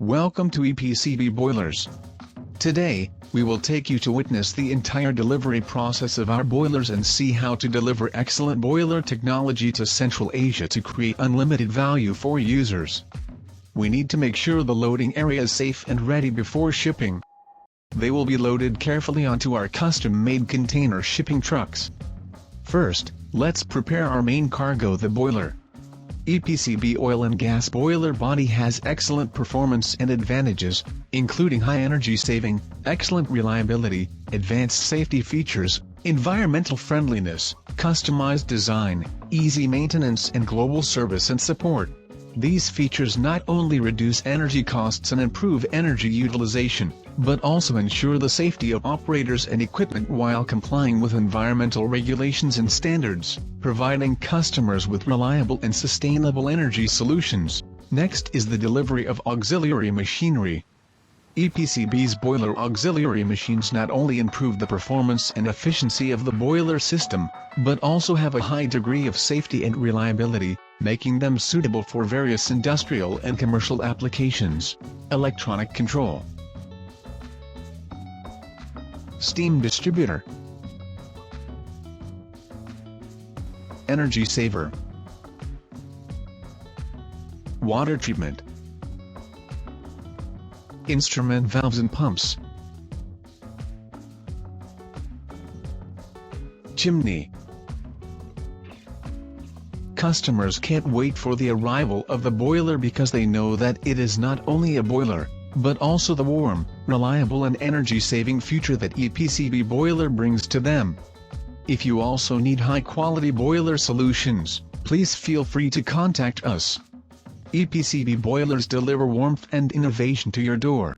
Welcome to EPCB Boilers. Today, we will take you to witness the entire delivery process of our boilers and see how to deliver excellent boiler technology to Central Asia to create unlimited value for users. We need to make sure the loading area is safe and ready before shipping. They will be loaded carefully onto our custom-made container shipping trucks. First, let's prepare our main cargo, the boiler. EPCB oil and gas boiler body has excellent performance and advantages, including high energy saving, excellent reliability, advanced safety features, environmental friendliness, customized design, easy maintenance and global service and support. These features not only reduce energy costs and improve energy utilization, but also ensure the safety of operators and equipment while complying with environmental regulations and standards, providing customers with reliable and sustainable energy solutions. Next is the delivery of auxiliary machinery. EPCB's boiler auxiliary machines not only improve the performance and efficiency of the boiler system, but also have a high degree of safety and reliability, making them suitable for various industrial and commercial applications. Electronic control. Steam distributor. Energy saver. Water treatment. Instrument valves and pumps. Chimney. Customers can't wait for the arrival of the boiler because they know that it is not only a boiler, but also the warm, reliable and energy-saving future that EPCB Boiler brings to them. If you also need high-quality boiler solutions, please feel free to contact us. EPCB Boilers deliver warmth and innovation to your door.